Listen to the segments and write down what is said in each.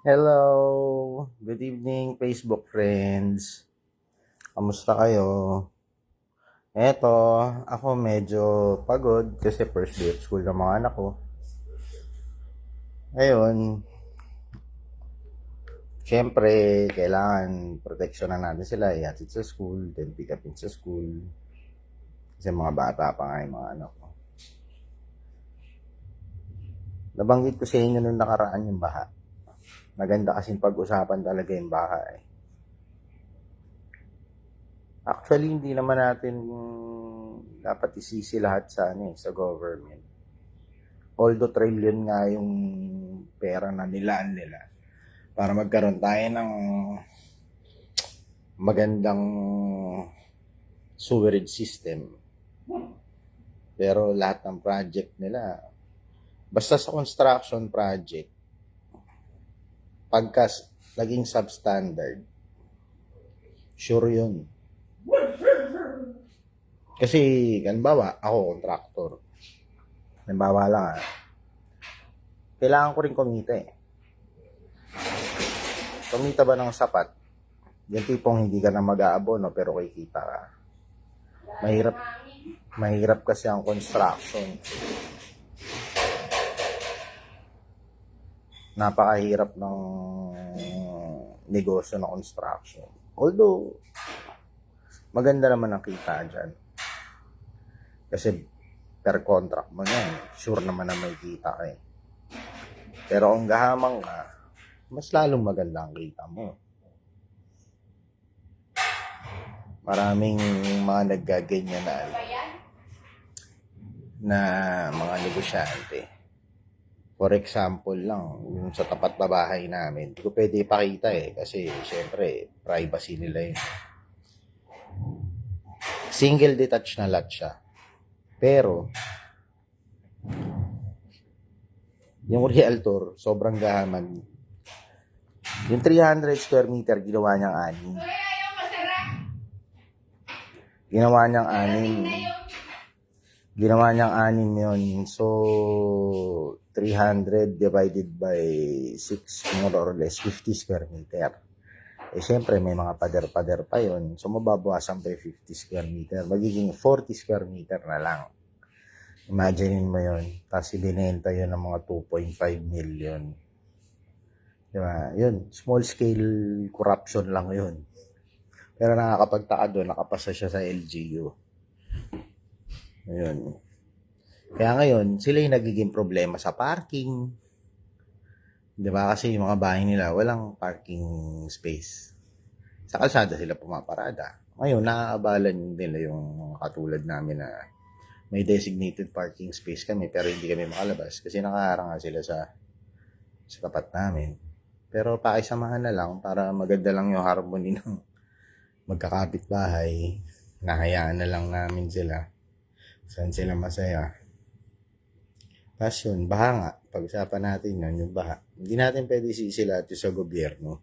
Hello! Good evening, Facebook friends. Kamusta kayo? Eto, ako medyo pagod kasi first day of school ng mga anak ko. Ngayon, syempre, kailangan proteksyonan natin sila. Ihatid sa school, then pick upin sa school. Kasi mga bata pa nga yung mga anak ko. Nabanggit ko sa inyo nung nakaraan yung baha. Maganda kasing pag-usapan talaga yung baha eh. Actually, hindi naman natin dapat isisi lahat sa government. Although trillion nga yung pera na nilaan nila para magkaroon tayo ng magandang sewerage system. Pero lahat ng project nila, basta sa construction project, pagka naging substandard, sure yun. Kasi, halimbawa, ako, contractor. Halimbawa lang kailangan ko rin kumita eh. Kumita ba ng sapat? Yung tipong hindi ka na mag-aabono pero kikita ka. Mahirap kasi ang construction. Napakahirap ng negosyo na construction. Although, maganda naman ang kita dyan. Kasi per contract mo yan, sure naman na may kita ka eh. Pero kung gahamang ka, mas lalong maganda ang kita mo. Maraming mga naggaganyan na mga negosyante. For example lang, yung sa tapat na bahay namin, hindi ko pwede ipakita eh, kasi syempre, privacy nila yun. Single detached na lot siya. Pero, yung realtor, sobrang gahaman. Yung 300 square meter, ginawa niyang 6. Ginawa niyang 6. Ginawa niyang 6 yun. So, 300 divided by 6, more or less, 50 square meter. Eh, syempre, may mga pader-pader pa yun. So, mababawasan pa yung 50 square meter. Magiging 40 square meter na lang. Imaginein mo yun. Tapos, ibinenta yun ng mga 2.5 million. Diba? Yun, small scale corruption lang yun. Pero nakakapagtaka doon, nakapasa siya sa LGU. Ayun. Kaya ngayon, sila yung nagiging problema sa parking. Diba? Kasi yung mga bahay nila, walang parking space. Sa kalsada sila pumaparada. Ngayon, naaabalan nila yung mga katulad namin na may designated parking space kami pero hindi kami makalabas kasi nakaharang nga sila sa tapat namin. Pero pakisamahan na lang para maganda lang yung harmony ng magkakapit bahay. Nahayaan na lang namin sila. Saan sila masaya. Tapos yun, baha nga. Pag-usapan natin yun, yung baha. Hindi natin pwede sisilat yung sa gobyerno.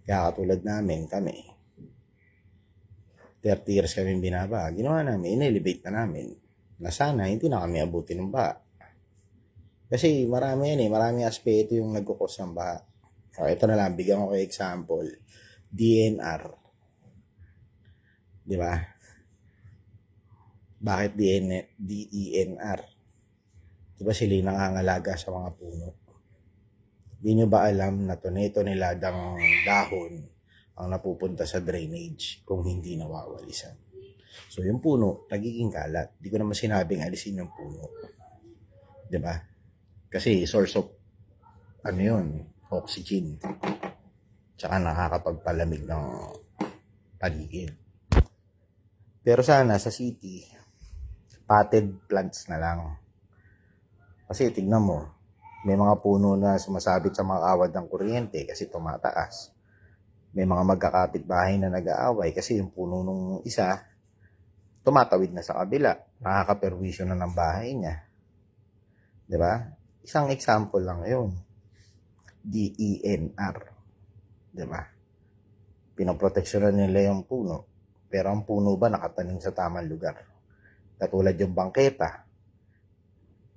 Kaya katulad namin, kami, 30 years kami binaba. Ginawa namin, in-elevate na namin. Na sana, hindi na kami abutin ng baha. Kasi marami yan eh, maraming aspeto yung nagkukos ng baha. So, ito na lang, bigyan ko kayo example. DNR. Di ba? Bakit DENR? Di ba sila yung nangangalaga sa mga puno? Di nyo ba alam na toneto-niladang dahon ang napupunta sa drainage kung hindi nawawalisan? So, yung puno, nagiging kalat. Di ko naman sinabing alisin yung puno. Di ba? Kasi source of, oxygen. Tsaka nakakapagpalamig ng paligid. Pero sana sa city, potted plants na lang. Kasi tignan mo, may mga puno na sumasabit sa mga kawad ng kuryente kasi tumataas. May mga magkakapit-bahay na nag-aaway kasi yung puno nung isa, tumatawid na sa kabila. Nakakaperwisyo na ng bahay niya. Diba? Isang example lang yun. DENR. Diba? Pinoproteksyonan nila yung puno. Pero ang puno ba nakatanim sa tamang lugar? Katulad yung bangketa.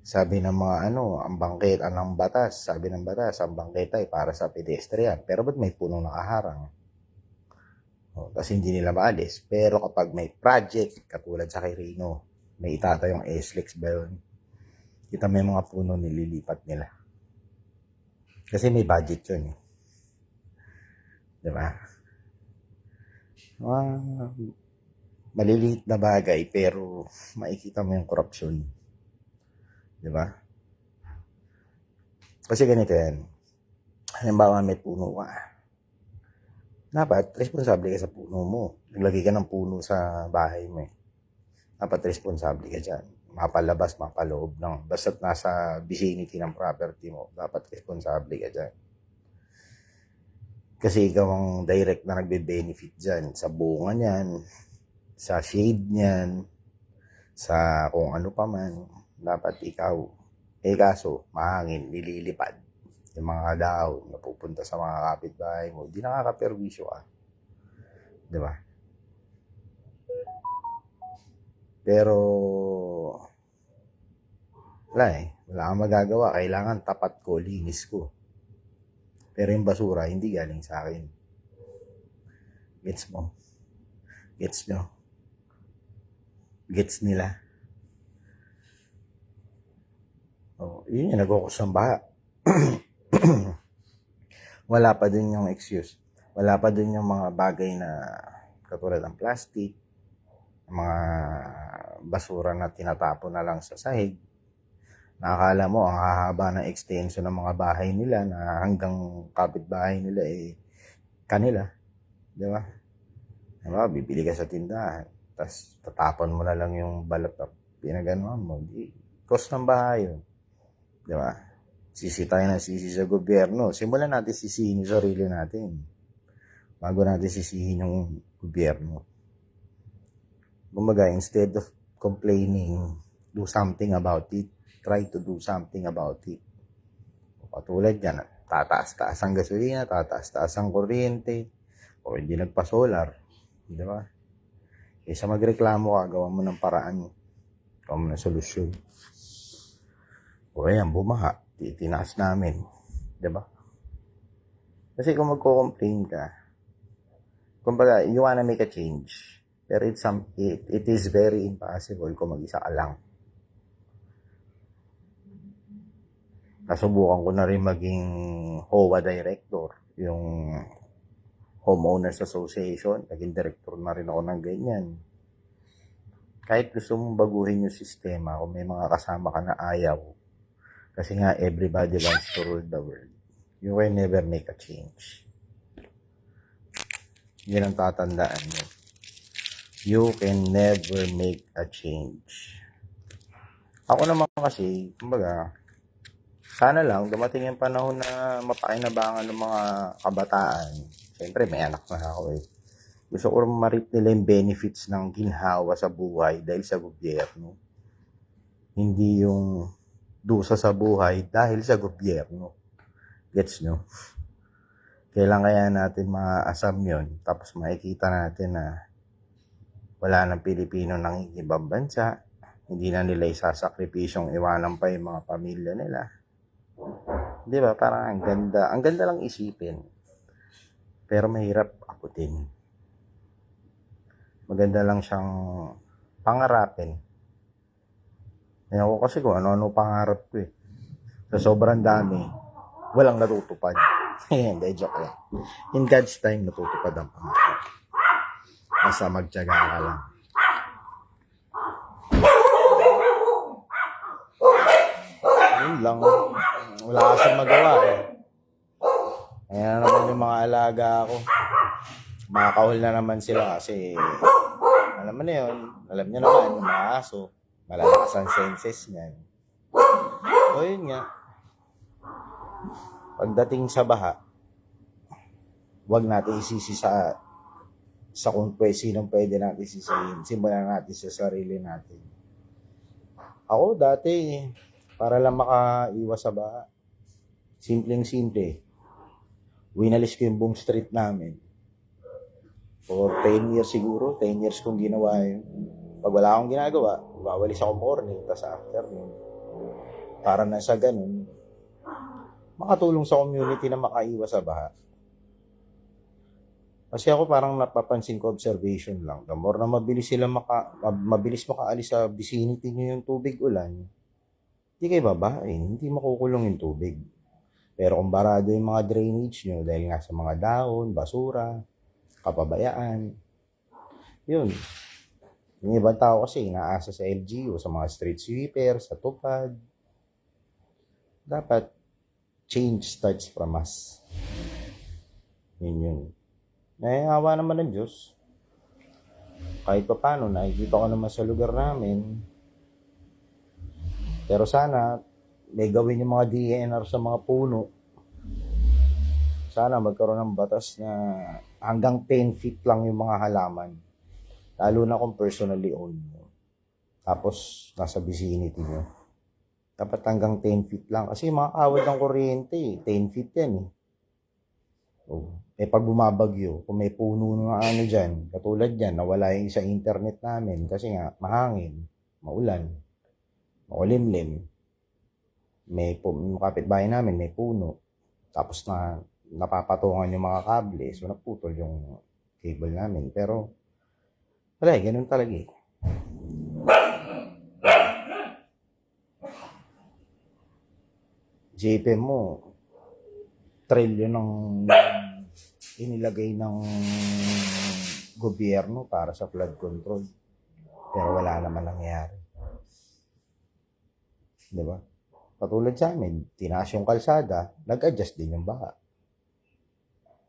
Sabi ng mga ang bangketa ng batas, sabi ng batas, ang bangketa ay para sa pedestrian. Pero ba't may punong nakaharang? Kasi hindi nila maalis. Pero kapag may project, katulad sa Quirino, may itatayong SLEX ba yun? Kita may mga puno nililipat nila. Kasi may budget yun eh. Diba? Maliliit na bagay pero makikita mo yung korupsyon. Diba? Kasi ganito yan. Halimbawa may puno ka. Dapat responsable ka sa puno mo. Naglagay ka ng puno sa bahay mo eh. Dapat responsable ka dyan. Mapalabas, mapaloob ng. Basta't nasa vicinity ng property mo, dapat responsable ka dyan. Kasi ikaw ang direct na nagbe-benefit dyan. Sa bunga niyan, sa shade niyan, sa kung ano pa man. Dapat ikaw. Kaso, mahangin, nililipad. Yung mga dahon na pupunta sa mga kapitbahay mo, di nakakaperwisyo ka. Diba? Pero, wala eh. Wala kang magagawa. Kailangan tapat ko, linis ko. Pero yung basura, hindi galing sa akin. Gets mo? Gets nyo? Gets nila? Yun yung nagkukos ng baha. Wala pa din yung excuse. Wala pa din yung mga bagay na katulad ng plastic, mga basura na tinatapon na lang sa sahig. Nakakala mo ang hahaba ng extension ng mga bahay nila na hanggang kapitbahay nila kanila. Di ba? Diba? Bibili ka sa tindahan. Tapos tatapon mo na lang yung balat na pinaganuhan mo. Cost ng bahay yun. Di ba? Sisi tayo na sisi sa gobyerno. Simulan natin sisihin yung sarili natin. Bago natin sisihin yung gobyerno. Kumbaga, instead of complaining, do something about it. Try to do something about it. Patulad yan, tataas-taas ang gasolina, tataas-taas ang kuryente, o hindi nagpa-solar. Di ba? Kaysa magreklamo ka, gawa mo ng paraan. Gawa mo ng solusyon. O ayan, bumaha. Tinaas namin. Diba? Kasi kung magko-complain ka, kumbaga, you wanna make a change. Pero it is very impossible kung mag-isa ka lang. Nasubukan ko na rin maging HOA director, yung Homeowners Association. Naging director na rin ako ng ganyan. Kahit gusto mong baguhin yung sistema, kung may mga kasama ka na ayaw, kasi nga everybody wants to rule the world, you will never make a change. Yun ang tatandaan mo. You can never make a change. Ako naman kasi, kumbaga, sana lang dumating yung panahon na mapakinabangan ng mga kabataan. Siyempre, may anak na ako eh. Gusto ko ma-reap nila yung benefits ng ginhawa sa buhay dahil sa gobyerno. Hindi yung dusa sa buhay dahil sa gobyerno. Gets nyo? Kailan kaya natin maasam yun? Tapos makikita natin na wala ng Pilipino nang ibang bansa. Hindi na nila isasakripisyong iwanan pa yung mga pamilya nila. Di ba? Parang ang ganda. Ang ganda lang isipin. Pero mahirap akutin. Maganda lang siyang pangarapin. Ako kasi kung ano-ano pangarap ko eh. Sa sobrang dami, walang natutupad. Hindi, joke lang. In God's time, natutupad ang pangarap. Basta magtiyaga ka lang. Yun lang. Wala kasi magawa eh. Ayan na naman yung mga alaga ko. Makakahol na naman sila kasi alam mo na yun. Alam niyo naman yung mga aso. Malalakas ang senses niyan. So yun nga. Pagdating sa baha, wag natin isisi sa kung sinong pwede natin sisihin. Simulan natin sa sarili natin. Ako dati, para lang makaiwas sa baha, simpleng-simple. Winalis ko yung buong street namin. For 10 years siguro, 10 years kong ginawa yun. Pag wala akong ginagawa, wawalis ako morning, tapos afternoon. Para na sa ganun, makatulong sa community na makaiwas sa baha. Kasi ako parang napapansin ko, observation lang. The more na mabilis makaalis sa vicinity nyo yung tubig ulan, hindi kayo babain, hindi makukulong yung tubig. Pero kung barado yung mga drainage nyo dahil nga sa mga dahon, basura, kapabayaan, yun. Yung ibang tao kasi inaasa sa LGU, sa mga street sweeper, sa tupad. Dapat change starts from us. Yun. Nahihawa naman ng Diyos. Kahit pa paano, nakikita ko naman sa lugar namin. Pero sana, may gawin yung mga DNR sa mga puno. Sana magkaroon ng batas na hanggang 10 feet lang yung mga halaman. Lalo na kung personally owned nyo. Tapos, nasa vicinity nyo. Dapat hanggang 10 feet lang. Kasi mga kawad ng kuryente, 10 feet yan eh. Oh. Pag bumabagyo, kung may puno na dyan, katulad dyan, nawala yung sa internet namin kasi nga, mahangin, maulan, makulimlim. May kapitbahay namin, may puno. Tapos napapatungan yung mga kable, so naputol yung cable namin. Pero, wala ganun talaga eh. JPM mo, trilyon ng inilagay ng gobyerno para sa flood control. Pero wala naman nangyayari. Diba? Patulad sa amin, tinaas yung kalsada, nag-adjust din yung baha.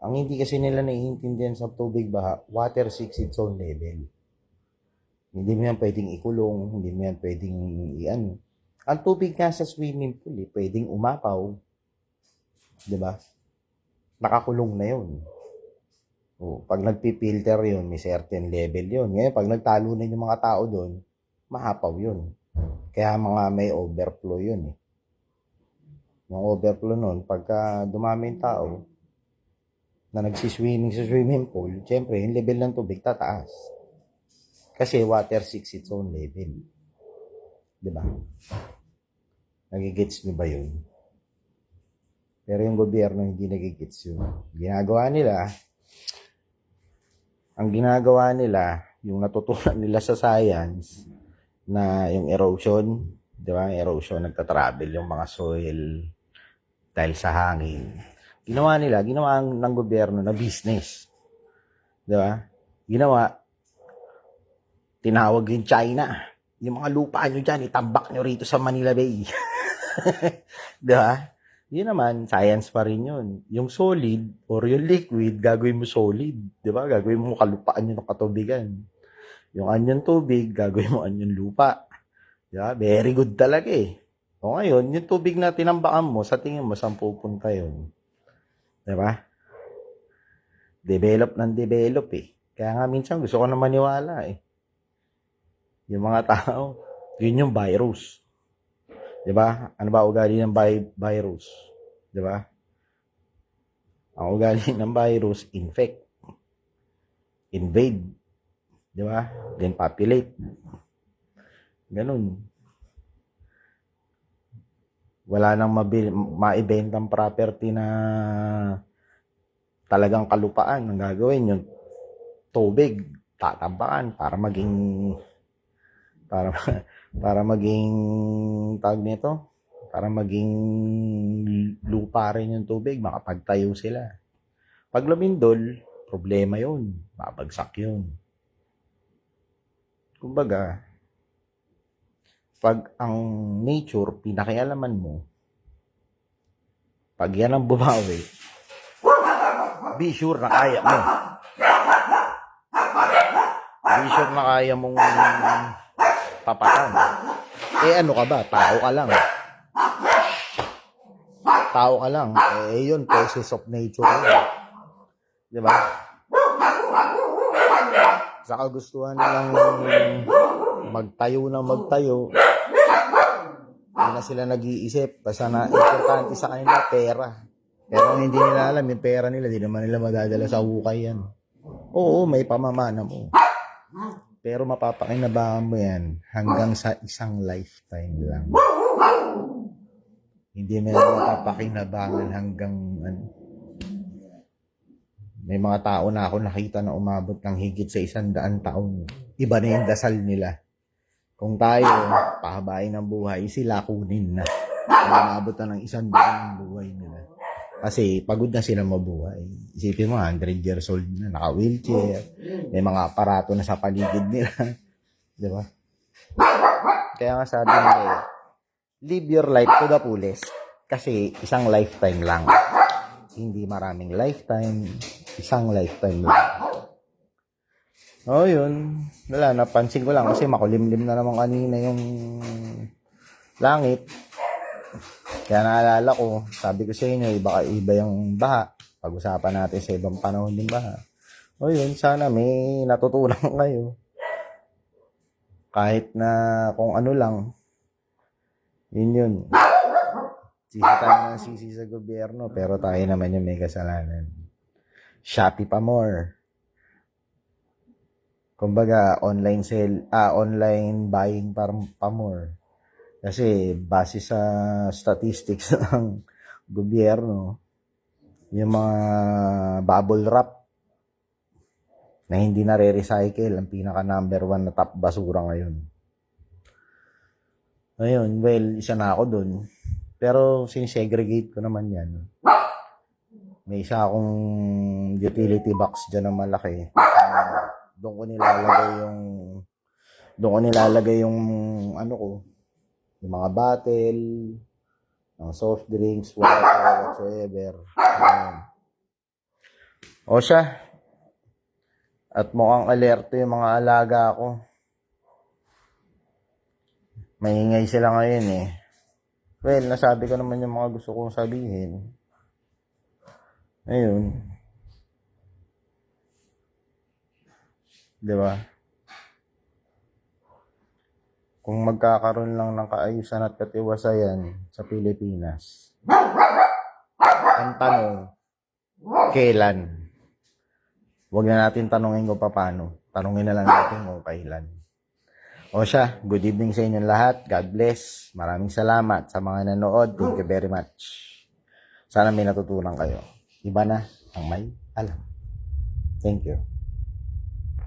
Ang hindi kasi nila naiintindihan sa tubig baha, water 6 its own level. Hindi mo yan pwedeng ikulong, hindi mo yan pwedeng iano. Ang tubig nga sa swimming pool, pwedeng umapaw. Diba? Nakakulong na yun. Pag nagpipilter yun, may certain level yun. Ngayon, pag nagtalunan yung mga tao doon, mahapaw yun. Kaya may overflow yun eh. Yung overflow nun, pagka dumami yung tao na nagsiswimming sa swimming pool, syempre, yung level ng tubig tataas. Kasi water 6 its own level. Diba? Nagigets nyo ba yun? Pero yung gobyerno hindi nagigets yun. Ang ginagawa nila, yung natutunan nila sa science, na yung erosion, di ba? Erosion, nagtatravel yung mga soil dahil sa hangin. Ginawa ng gobyerno na business. Di ba? Tinawag yung China. Yung mga lupa nyo dyan, itambak nyo rito sa Manila Bay. Di ba? Yun naman, science pa rin yun. Yung solid or yung liquid, gagawin mo solid. Di ba? Gagawin mo kalupaan yun ng katubigan. Yung anyon tubig, gagawin mo anyon lupa. Di ba? Very good talaga eh. O ngayon, yung tubig na tinambakan mo, sa tingin mo, saan pupunta yun? Di ba? Develop eh. Kaya nga minsan gusto ko na maniwala eh. Yung mga tao, yun yung virus. Diba? Ano ba ugali ng virus? Diba? Ang ugali ng virus, infect. Invade. Diba? Then populate. Ganun. Wala nang maibentang property na talagang kalupaan. Ang gagawin yun, tubig, tatambakan para maging tawag nito, para maging lupa rin yung tubig, makapagtayo sila. Pag lumindol, problema yun, babagsak yun. Kumbaga, pag ang nature pinakialaman mo, pag yan ang bumawi, be sure na kaya mo. Be sure na kaya mong papatan. Ano ka ba? Tao ka lang. Yun, process of nature. Diba? Sa kagustuhan nilang magtayo, hindi na sila nag-iisip. Basta na importante sa kanila, pera. Pero hindi nila alam, yung pera nila, di naman nila madadala sa hukay yan. Oo, may pamamana mo. Pero mapapakinabangan mo yan hanggang sa isang lifetime lang. Hindi mo na mapapakinabangan hanggang ano. May mga tao na ako nakita na umabot ng higit sa 100 taon. Iba na yung dasal nila. Kung tayo, pahabain ang buhay, sila kunin na. Kung umabot na ng 100 ang buhay nila. Kasi pagod na sila mabuhay. Isipin mo, 100 years old na, naka-wheelchair. May mga aparato na sa paligid nila. Di ba? Kaya nga sabi nila, live your life to the fullest. Kasi isang lifetime lang. Hindi maraming lifetime. Isang lifetime lang. Yun. Wala, napansin ko lang kasi makulimlim na naman kanina yung langit. Kaya naalala ko, sabi ko sa inyo, iba yung baha. Pag-usapan natin sa ibang panahon yung baha. Yun, sana may natutunan kayo. Kahit na kung ano lang, yun. Sisi tayo ng sisi sa gobyerno, pero tayo naman yung may kasalanan. Shopee pa more. Kumbaga, online buying pa more. Kasi, base sa statistics ng gobyerno, yung mga bubble wrap na hindi na re-recycle, ang pinaka number 1 na top basura ngayon. Ayun, well, isa na ako dun. Pero, sinisegregate ko naman yan. May isa akong utility box dyan na malaki. Doon ko nilalagay yung ano ko, yung mga bottle, ng soft drinks, water, whatsoever. O siya. At mukhang alerto yung mga alaga ko. Maingay sila ngayon eh. Well, nasabi ko naman yung mga gusto kong sabihin. Ayun. Diba? Kung magkakaroon lang ng kaayusan at katiwasayan sa Pilipinas, ang tanong, kailan? Huwag na natin tanungin kung paano. Tanungin na lang natin kung kailan. O siya, good evening sa inyong lahat. God bless. Maraming salamat sa mga nanood. Thank you very much. Sana may natutunan kayo. Iba na ang may alam. Thank you.